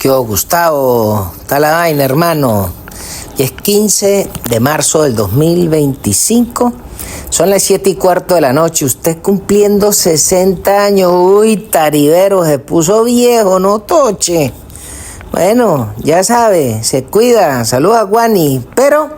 ¿Qué hubo, Gustavo? Está la vaina, hermano. Y es 15 de marzo del 2025. Son las 7:15 de la noche. Usted cumpliendo 60 años. Uy, taribero, se puso viejo, ¿no, Toche? Bueno, ya sabe, se cuida. Saluda a Guani. Pero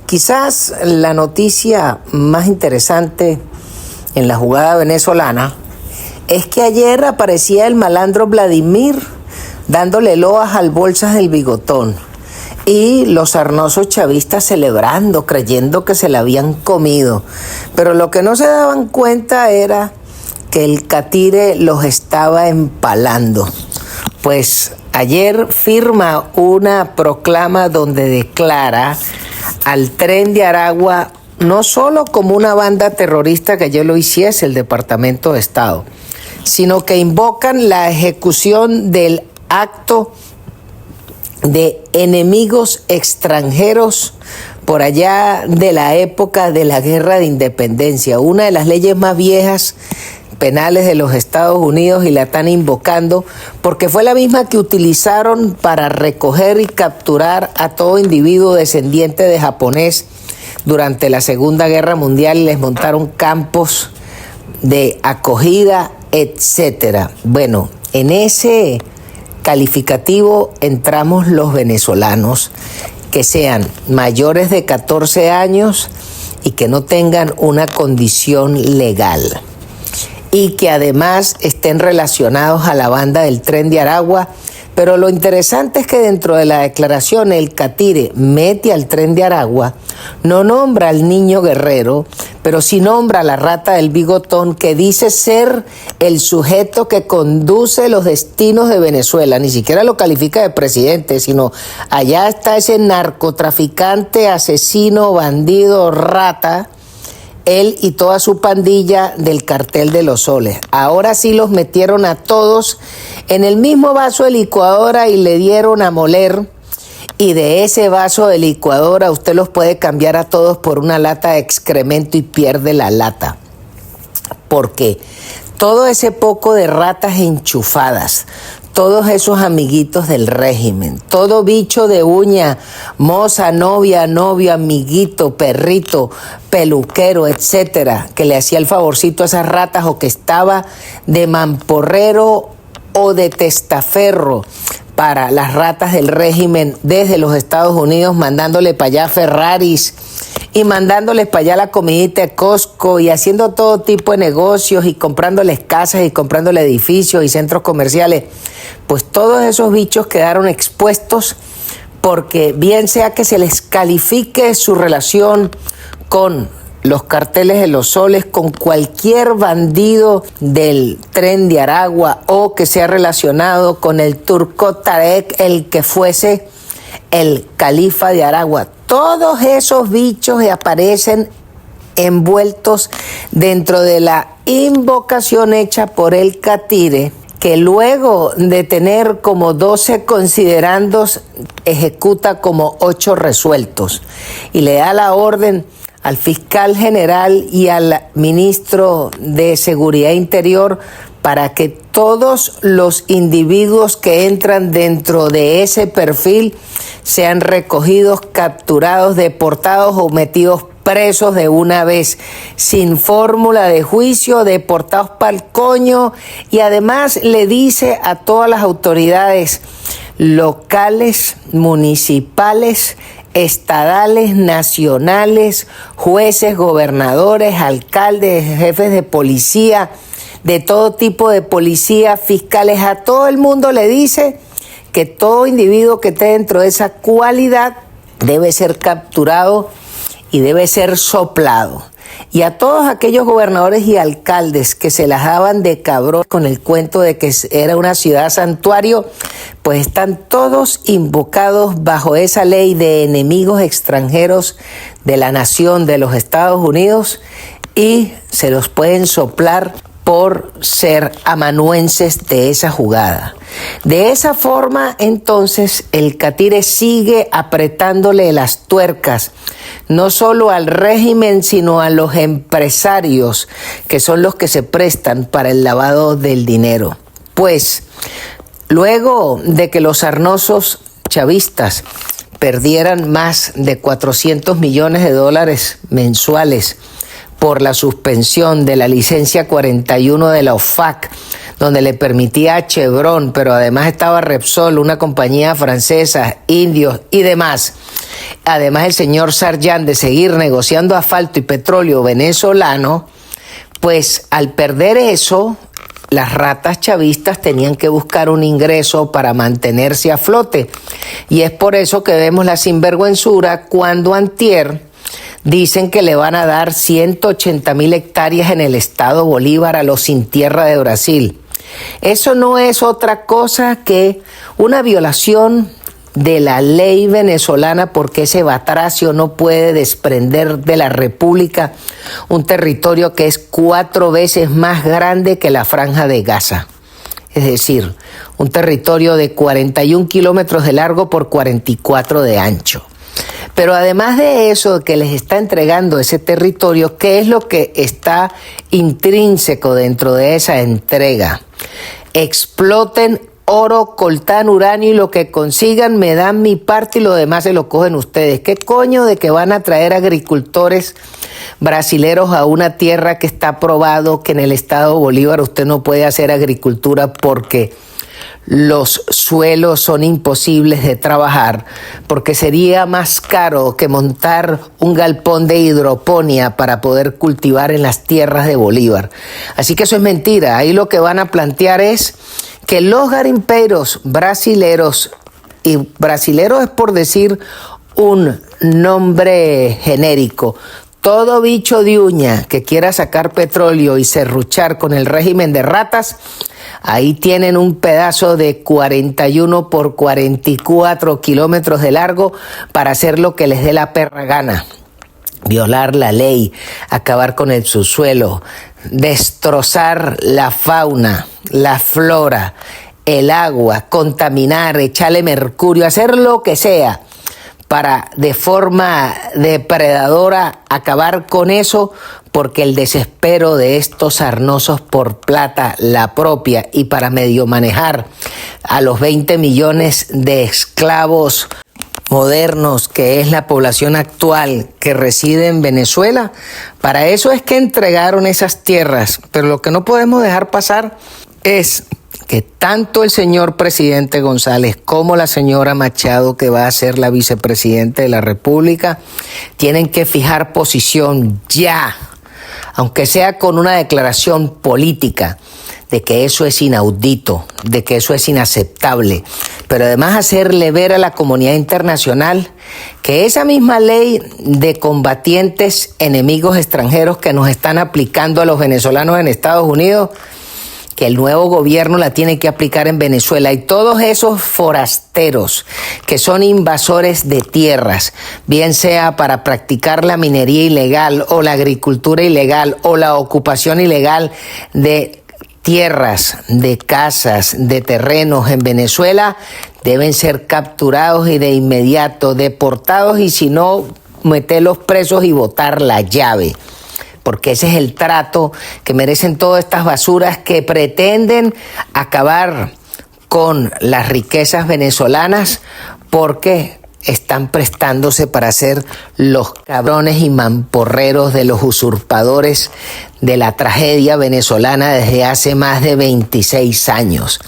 quizás la noticia más interesante en la jugada venezolana es que ayer aparecía el malandro Vladimir dándole loas al Bolsas del Bigotón y los sarnosos chavistas celebrando, creyendo que se la habían comido. Pero lo que no se daban cuenta era que el catire los estaba empalando. Pues ayer firma una proclama donde declara al Tren de Aragua no solo como una banda terrorista que ya lo hiciese el Departamento de Estado, sino que invocan la ejecución del acto de enemigos extranjeros por allá de la época de la Guerra de Independencia, una de las leyes más viejas penales de los Estados Unidos, y la están invocando porque fue la misma que utilizaron para recoger y capturar a todo individuo descendiente de japonés durante la Segunda Guerra Mundial y les montaron campos de acogida, etcétera. Bueno, en ese calificativo entramos los venezolanos que sean mayores de 14 años y que no tengan una condición legal y que además estén relacionados a la banda del Tren de Aragua. Pero lo interesante es que dentro de la declaración el catire mete al Tren de Aragua, no nombra al niño guerrero, pero sí nombra a la rata del Bigotón, que dice ser el sujeto que conduce los destinos de Venezuela. Ni siquiera lo califica de presidente, sino allá está ese narcotraficante, asesino, bandido, rata, él y toda su pandilla del Cartel de los Soles. Ahora sí los metieron a todos en el mismo vaso de licuadora y le dieron a moler. Y de ese vaso de licuadora usted los puede cambiar a todos por una lata de excremento y pierde la lata. Porque todo ese poco de ratas enchufadas, todos esos amiguitos del régimen, todo bicho de uña, moza, novia, novio, amiguito, perrito, peluquero, etcétera, que le hacía el favorcito a esas ratas o que estaba de mamporrero o de testaferro para las ratas del régimen desde los Estados Unidos, mandándole para allá Ferraris y mandándoles para allá la comidita de Costco y haciendo todo tipo de negocios y comprándoles casas y comprándoles edificios y centros comerciales. Pues todos esos bichos quedaron expuestos porque bien sea que se les califique su relación con los carteles de los soles, con cualquier bandido del Tren de Aragua o que sea relacionado con el Turco Tarek, el que fuese el califa de Aragua. Todos esos bichos aparecen envueltos dentro de la invocación hecha por el catire, que luego de tener como 12 considerandos ejecuta como 8 resueltos y le da la orden al fiscal general y al ministro de Seguridad Interior para que todos los individuos que entran dentro de ese perfil sean recogidos, capturados, deportados o metidos presos de una vez, sin fórmula de juicio, deportados pa'l coño. Y además le dice a todas las autoridades locales, municipales, estadales, nacionales, jueces, gobernadores, alcaldes, jefes de policía, de todo tipo de policía, fiscales, a todo el mundo le dice que todo individuo que esté dentro de esa cualidad debe ser capturado y debe ser soplado. Y a todos aquellos gobernadores y alcaldes que se las daban de cabrón con el cuento de que era una ciudad santuario, pues están todos invocados bajo esa ley de enemigos extranjeros de la nación de los Estados Unidos y se los pueden soplar por ser amanuenses de esa jugada. De esa forma, entonces, el catire sigue apretándole las tuercas, no solo al régimen, sino a los empresarios, que son los que se prestan para el lavado del dinero. Pues Luego de que los sarnosos chavistas perdieran más de 400 millones de dólares mensuales por la suspensión de la licencia 41 de la OFAC, donde le permitía a Chevron, pero además estaba Repsol, una compañía francesa, indios y demás. Además el señor Sarjan de seguir negociando asfalto y petróleo venezolano, pues al perder eso, las ratas chavistas tenían que buscar un ingreso para mantenerse a flote. Y es por eso que vemos la sinvergüenzura cuando antier dicen que le van a dar 180,000 hectáreas en el estado Bolívar a los sin tierra de Brasil. Eso no es otra cosa que una violación de la ley venezolana, porque ese batracio no puede desprender de la República un territorio que es 4 veces más grande que la Franja de Gaza. Es decir, un territorio de 41 kilómetros de largo por 44 de ancho. Pero además de eso, que les está entregando ese territorio, ¿qué es lo que está intrínseco dentro de esa entrega? Exploten oro, coltán, uranio y lo que consigan me dan mi parte y lo demás se lo cogen ustedes. ¿Qué coño de que van a traer agricultores brasileros a una tierra que está probado que en el estado Bolívar usted no puede hacer agricultura porque los suelos son imposibles de trabajar, porque sería más caro que montar un galpón de hidroponía para poder cultivar en las tierras de Bolívar? Así que eso es mentira. Ahí lo que van a plantear es que los garimpeiros brasileros, y brasileros es por decir un nombre genérico, todo bicho de uña que quiera sacar petróleo y serruchar con el régimen de ratas, ahí tienen un pedazo de 41 por 44 kilómetros de largo para hacer lo que les dé la perra gana. Violar la ley, acabar con el subsuelo, destrozar la fauna, la flora, el agua, contaminar, echarle mercurio, hacer lo que sea para de forma depredadora acabar con eso, porque el desespero de estos sarnosos por plata, la propia, y para medio manejar a los 20 millones de esclavos modernos que es la población actual que reside en Venezuela, para eso es que entregaron esas tierras. Pero lo que no podemos dejar pasar es que tanto el señor presidente González como la señora Machado, que va a ser la vicepresidenta de la República, tienen que fijar posición ya, aunque sea con una declaración política, de que eso es inaudito, de que eso es inaceptable, pero además hacerle ver a la comunidad internacional que esa misma ley de combatientes enemigos extranjeros que nos están aplicando a los venezolanos en Estados Unidos, que el nuevo gobierno la tiene que aplicar en Venezuela, y todos esos forasteros que son invasores de tierras, bien sea para practicar la minería ilegal o la agricultura ilegal o la ocupación ilegal de tierras, de casas, de terrenos en Venezuela, deben ser capturados y de inmediato deportados, y si no, meterlos presos y botar la llave. Porque ese es el trato que merecen todas estas basuras que pretenden acabar con las riquezas venezolanas, porque están prestándose para ser los cabrones y mamporreros de los usurpadores de la tragedia venezolana desde hace más de 26 años.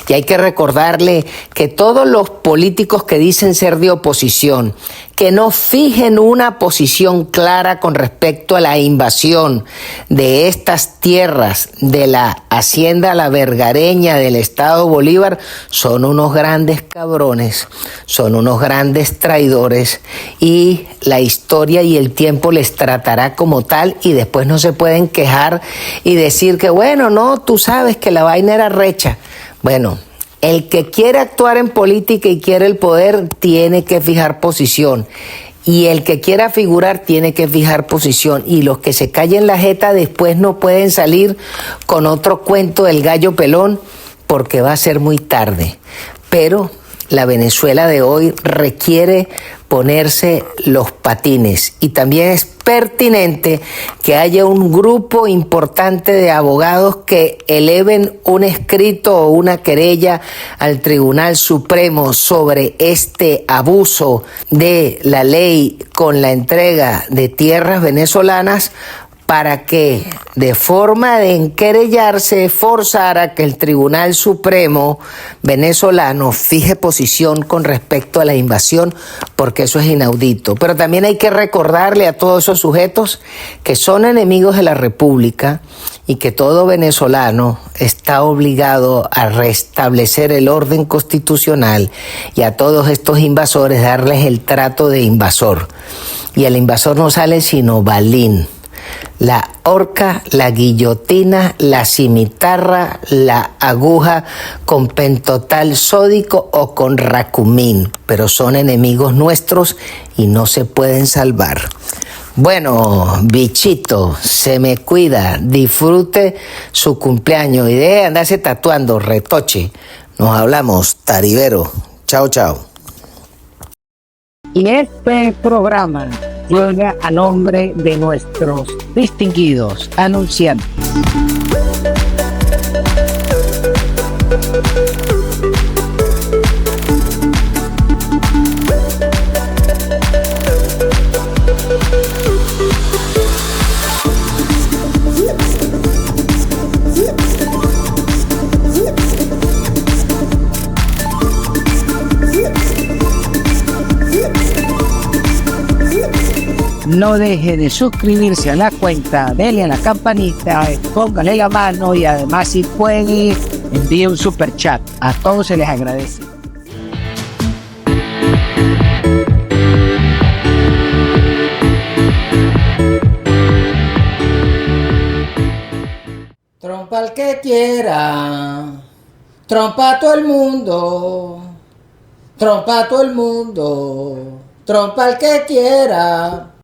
Y hay que recordarle que todos los políticos que dicen ser de oposición, que no fijen una posición clara con respecto a la invasión de estas tierras de la hacienda La Vergareña del estado Bolívar, son unos grandes cabrones, son unos grandes traidores, y la historia y el tiempo les tratará como tal, y después no se pueden quejar y decir que bueno, no, tú sabes que la vaina era recha. Bueno, el que quiere actuar en política y quiere el poder tiene que fijar posición, y el que quiera figurar tiene que fijar posición, y los que se callen la jeta después no pueden salir con otro cuento del gallo pelón, porque va a ser muy tarde. Pero la Venezuela de hoy requiere ponerse los patines y también es pertinente que haya un grupo importante de abogados que eleven un escrito o una querella al Tribunal Supremo sobre este abuso de la ley con la entrega de tierras venezolanas, para que de forma de enquerellarse forzara que el Tribunal Supremo venezolano fije posición con respecto a la invasión, porque eso es inaudito. Pero también hay que recordarle a todos esos sujetos que son enemigos de la República y que todo venezolano está obligado a restablecer el orden constitucional y a todos estos invasores darles el trato de invasor. Y el invasor no sale sino balín. La horca, la guillotina, la cimitarra, la aguja con pentotal sódico o con racumín, pero son enemigos nuestros y no se pueden salvar. Bueno, bichito, se me cuida, disfrute su cumpleaños y deje de andarse tatuando, retoche. Nos hablamos, taribero. Chao, chao. Y este programa llega a nombre de nuestros distinguidos anunciantes. No deje de suscribirse a la cuenta, dele a la campanita, póngale la mano y además si puede envíe un super chat. A todos se les agradece. Trompa al que quiera, trompa a todo el mundo, trompa a todo el mundo, trompa al que quiera.